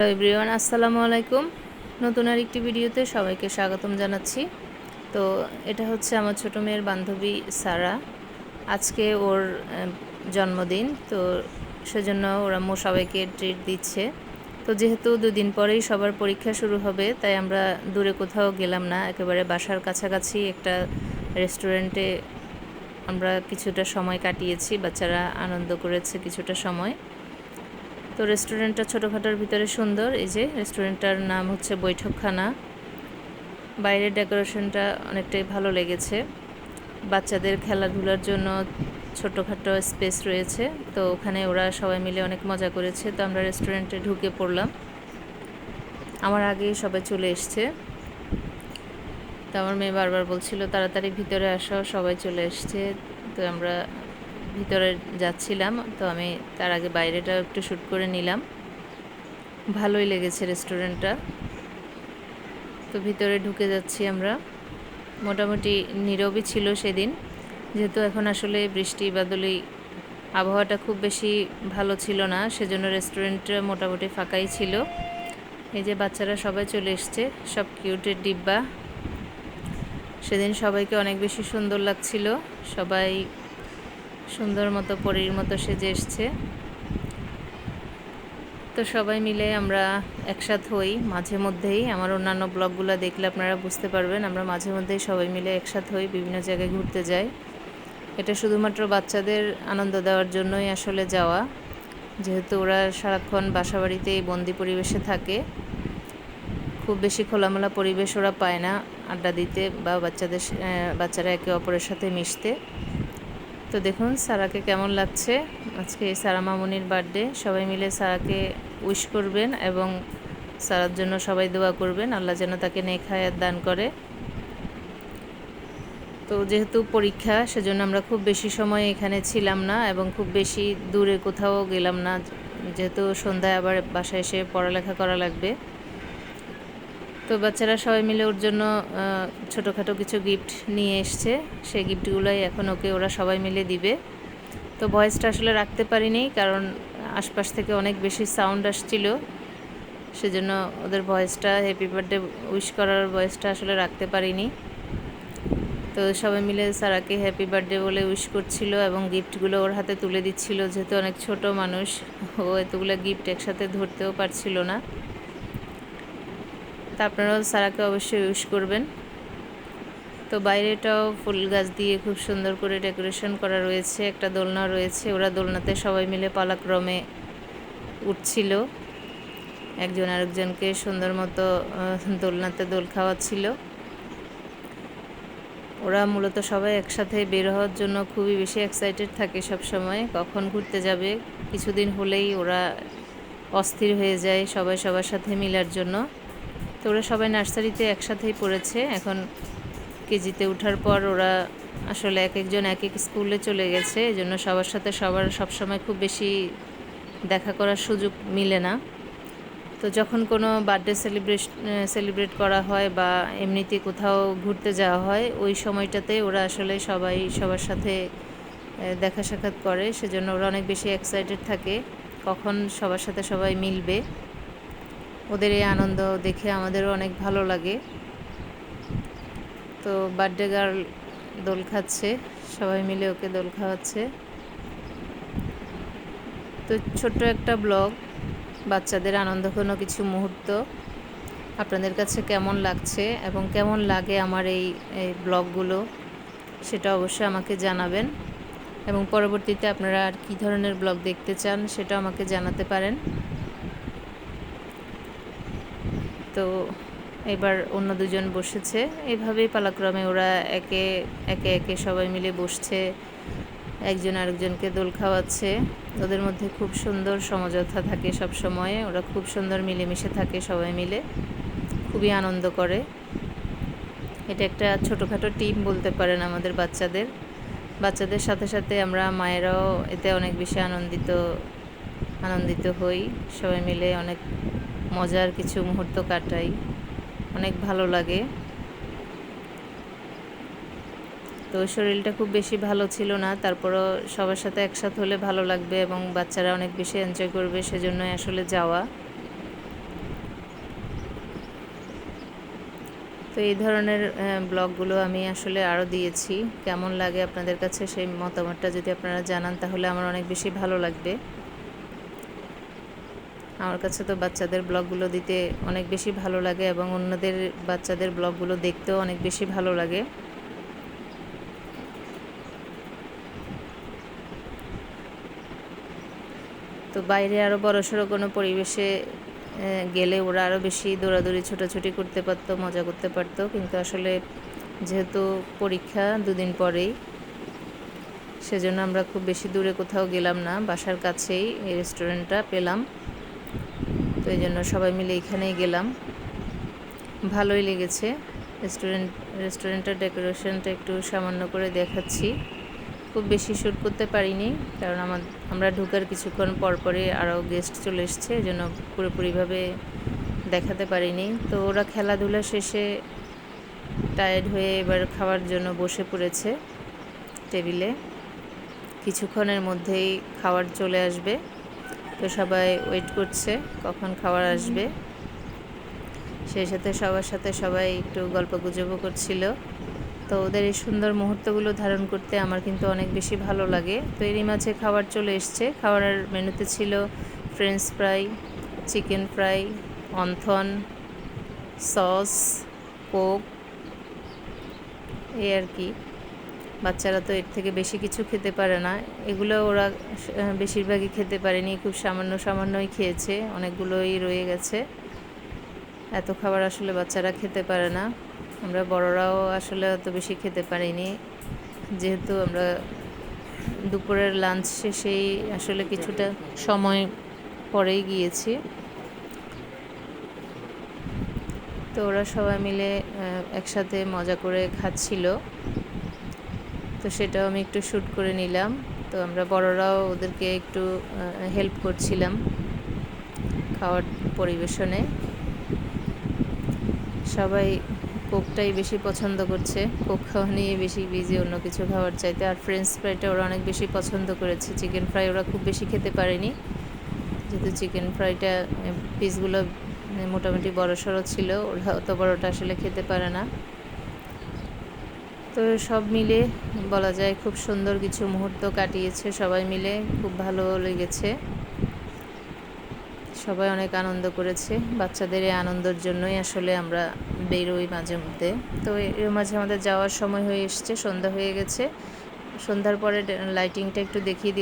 Hello everyone, আসসালামু আলাইকুম। নতুন আরেকটি ভিডিওতে সবাইকে স্বাগতম জানাচ্ছি। তো এটা হচ্ছে আমার ছোটো মেয়ের বান্ধবী সারা। আজকে ওর জন্মদিন, তো সেজন্য ওর আম্মু সবাইকে ট্রিট দিচ্ছে। তো যেহেতু দুদিন পরেই সবার পরীক্ষা শুরু হবে, তাই আমরা দূরে কোথাও গেলাম না, একেবারে বাসার কাছাকাছি একটা রেস্টুরেন্টে আমরা কিছুটা সময় কাটিয়েছি। বাচ্চারা আনন্দ করেছে কিছুটা সময়। তো রেস্টুরেন্টটা ছোটোখাটোর ভিতরে সুন্দর। এই যে রেস্টুরেন্টটার নাম হচ্ছে বৈঠকখানা। বাইরের ডেকোরেশনটা অনেকটাই ভালো লেগেছে। বাচ্চাদের খেলাধুলার জন্য ছোটোখাটো স্পেস রয়েছে, তো ওখানে ওরা সবাই মিলে অনেক মজা করেছে। তো আমরা রেস্টুরেন্টে ঢুকে পড়লাম, আমার আগেই সবাই চলে এসছে। তো আমার মেয়ে বারবার বলছিল তাড়াতাড়ি ভিতরে আসো, সবাই চলে এসছে। তো আমরা ভিতরে যাচ্ছিলাম, তো আমি তার আগে বাইরেটাও একটু শ্যুট করে নিলাম। ভালোই লেগেছে রেস্টুরেন্টটা। তো ভিতরে ঢুকে যাচ্ছি আমরা। মোটামুটি নীরবই ছিল সেদিন, যেহেতু এখন আসলে বৃষ্টি বাদলি, আবহাওয়াটা খুব বেশি ভালো ছিল না, সেজন্য রেস্টুরেন্টটা মোটামুটি ফাঁকাই ছিল। এই যে বাচ্চারা সবাই চলে এসছে, সব কিউটের ডিব্বা। সেদিন সবাইকে অনেক বেশি সুন্দর লাগছিল, সবাই সুন্দর মতো পরীর মতো সেজে এসছে। তো সবাই মিলে আমরা একসাথ হই মাঝে মধ্যেই। আমার অন্যান্য ব্লগগুলো দেখলে আপনারা বুঝতে পারবেন, আমরা মাঝে মধ্যেই সবাই মিলে একসাথ হই, বিভিন্ন জায়গায় ঘুরতে যাই। এটা শুধুমাত্র বাচ্চাদের আনন্দ দেওয়ার জন্যই আসলে যাওয়া, যেহেতু ওরা সারাক্ষণ বাসাবাড়িতেই বন্দি পরিবেশে থাকে। খুব বেশি খোলামেলা পরিবেশ ওরা পায় না আড্ডা দিতে বা বাচ্চারা একে অপরের সাথে মিশতে। তো দেখুন সারাকে কেমন লাগছে। আজকে সারা মামুনির বার্থডে, সবাই মিলে সারাকে উইশ করবেন এবং সারার জন্য সবাই দোয়া করবেন, আল্লাহ যেন তাকে নেক হায়াত দান করে। তো যেহেতু পরীক্ষা, সেজন্য আমরা খুব বেশি সময় এখানে ছিলাম না এবং খুব বেশি দূরে কোথাও গেলাম না, যেহেতু সন্ধ্যায় আবার বাসায় এসে পড়ালেখা করা লাগবে। তো বাচ্চারা সবাই মিলে ওর জন্য ছোটোখাটো কিছু গিফট নিয়ে এসছে, সেই গিফটগুলোই এখন ওকে ওরা সবাই মিলে দিবে। তো ভয়েসটা আসলে রাখতে পারিনি, কারণ আশপাশ থেকে অনেক বেশি সাউন্ড আসছিল, সেজন্য ওদের ভয়েসটা, হ্যাপি বার্থডে উইশ করার ভয়েসটা আসলে রাখতে পারিনি। তো সবাই মিলে সারাকে হ্যাপি বার্থডে বলে উইশ করছিল এবং গিফটগুলো ওর হাতে তুলে দিচ্ছিল। যেহেতু অনেক ছোট মানুষ, ও এতগুলো গিফট একসাথে ধরতেও পারছিল না। তা আপনারাও সারাকে অবশ্যই উইশ করবেন। তো বাইরেটাও ফুল গাছ দিয়ে খুব সুন্দর করে ডেকোরেশন করা রয়েছে, একটা দোলনা রয়েছে। ওরা দোলনাতে সবাই মিলে পালাক্রমে উঠছিল, একজন আরেকজনকে সুন্দর মতো দোলনাতে দোল খাওয়াচ্ছিল। ওরা মূলত সবাই একসাথে বের হওয়ার জন্য খুবই বেশি এক্সাইটেড থাকে সব সময়, কখন ঘুরতে যাবে। কিছুদিন হলেই ওরা অস্থির হয়ে যায় সবাই সবার সাথে মিলার জন্য। তো ওরা সবাই নার্সারিতে একসাথেই পড়েছে, এখন কেজিতে ওঠার পর ওরা আসলে এক একজন এক এক স্কুলে চলে গেছে, এই জন্য সবার সাথে সবার সবসময় খুব বেশি দেখা করার সুযোগ মিলে না। তো যখন কোনো বার্থডে সেলিব্রেট করা হয় বা এমনিতে কোথাও ঘুরতে যাওয়া হয়, ওই সময়টাতে ওরা আসলে সবাই সবার সাথে দেখা সাক্ষাৎ করে, সেজন্য ওরা অনেক বেশি এক্সাইটেড থাকে কখন সবার সাথে সবাই মিলবে। ওদের এই আনন্দ দেখে আমাদেরও অনেক ভালো লাগে। তো বার্থডে গার্ল দোল খাচ্ছে, সবাই মিলে ওকে দোল খাওয়াচ্ছে। তো ছোট্ট একটা ব্লগ, বাচ্চাদের আনন্দঘন কিছু মুহূর্ত। আপনাদের কাছে কেমন লাগছে এবং কেমন লাগে আমার এই ব্লগগুলো, সেটা অবশ্যই আমাকে জানাবেন। এবং পরবর্তীতে আপনারা আর কী ধরনের ব্লগ দেখতে চান সেটা আমাকে জানাতে পারেন। তো এবার অন্য দুজন বসেছে, এইভাবেই পালাক্রমে ওরা একে একে সবাই মিলে বসছে, একজন আরেকজনকে দোল খাওয়াচ্ছে। ওদের মধ্যে খুব সুন্দর সমঝোতা থাকে সব সময়, ওরা খুব সুন্দর মিলেমিশে থাকে সবাই মিলে, খুবই আনন্দ করে। এটা একটা ছোটোখাটো টিম বলতে পারেন আমাদের বাচ্চাদের সাথে সাথে আমরা মায়েরাও এতে অনেক বেশি আনন্দিত হই। সবাই মিলে অনেক মজার কিছু মুহূর্ত কাটাই, অনেক ভালো লাগে। তো শরীরটা খুব বেশি ভালো ছিল না, তারপরও সবার সাথে একসাথে হলে ভালো লাগবে এবং বাচ্চারা অনেক বেশি এনজয় করবে, সেজন্যই আসলে যাওয়া। তো এই ধরনের ব্লগগুলো আমি আসলে আরও দিয়েছি। কেমন লাগে আপনাদের কাছে সেই মতামতটা যদি আপনারা জানান তাহলে আমার অনেক বেশি ভালো লাগবে। আমার কাছে তো বাচ্চাদের ব্লগগুলো দিতে অনেক বেশি ভালো লাগে এবং অন্যদের বাচ্চাদের ব্লগগুলো দেখতেও অনেক বেশি ভালো লাগে। তো বাইরে আরও বড়সড় কোনো পরিবেশে গেলে ওরা আরও বেশি দৌড়াদৌড়ি ছোটাছুটি করতে পারতো, মজা করতে পারতো, কিন্তু আসলে যেহেতু পরীক্ষা 2 দিন পরেই, সেজন্য আমরা খুব বেশি দূরে কোথাও গেলাম না, বাসার কাছেই এই রেস্টুরেন্টটা পেলাম। তো এই জন্য সবাই মিলে এখানেই গেলাম। ভালোই লেগেছে। রেস্টুরেন্টের ডেকোরেশনটা একটু সামান্য করে দেখাচ্ছি। খুব বেশি শ্যুট করতে পারিনি, কারণ আমরা ঢোকার কিছুক্ষণ পরপরই আরও গেস্ট চলে এসছে, এই জন্য পুরোপুরিভাবে দেখাতে পারিনি। তো ওরা খেলাধুলা শেষে টায়ার্ড হয়ে এবার খাওয়ার জন্য বসে পড়েছে টেবিলে। কিছুক্ষণের মধ্যেই খাবার চলে আসবে, তো সবাই ওয়েট করছে কখন খাবার আসবে। সেই সাথে সবার সাথে সবাই একটু গল্পগুজবও করছিল। তো ওদের এই সুন্দর মুহূর্তগুলো ধারণ করতে আমার কিন্তু অনেক বেশি ভালো লাগে। তো এরই মাঝে খাবার চলে এসছে। খাবারের মেনুতে ছিল French fry, chicken fry, wonton, sauce, Coke, এই আর কি। বাচ্চারা তো এর থেকে বেশি কিছু খেতে পারে না। এগুলো ওরা বেশিরভাগই খেতে পারেনি, খুব সামান্যই খেয়েছে, অনেকগুলোই রয়ে গেছে। এত খাবার আসলে বাচ্চারা খেতে পারে না। আমরা বড়রাও আসলে অত বেশি খেতে পারিনি, যেহেতু আমরা দুপুরের লাঞ্চ শেষেই আসলে কিছুটা সময় পরেই গিয়েছি। তো ওরা সবাই মিলে একসাথে মজা করে খাচ্ছিল, তো সেটাও আমি একটু শ্যুট করে নিলাম। তো আমরা বড়রাও ওদেরকে একটু হেল্প করছিলাম খাওয়ার পরিবেশনে। সবাই কোকটাই বেশি পছন্দ করছে, কোক খাওয়া নিয়ে বেশি বিজি অন্য কিছু খাওয়ার চাইতে। আর ফ্রেঞ্চ ফ্রাইটা ওরা অনেক বেশি পছন্দ করেছে। চিকেন ফ্রাই ওরা খুব বেশি খেতে পারেনি, যেহেতু চিকেন ফ্রাইটা পিসগুলো মোটামুটি বড়সড় ছিল, ওরা অত বড়টা আসলে খেতে পারে না। তো সব মিলে বলা যায় খুব সুন্দর কিছু মুহূর্ত কাটিয়েছে সবাই মিলে, খুব ভালো লেগেছে। সবাই অনেক আনন্দ করেছে। বাচ্চাদের এই আনন্দের জন্যই আসলে আমরা বেরোই মাঝে মধ্যে। তো এর মাঝে আমাদের যাওয়ার সময় হয়ে এসছে, সন্ধ্যা হয়ে গেছে। সন্ধ্যার পরে লাইটিংটা একটু দেখিয়ে দিই।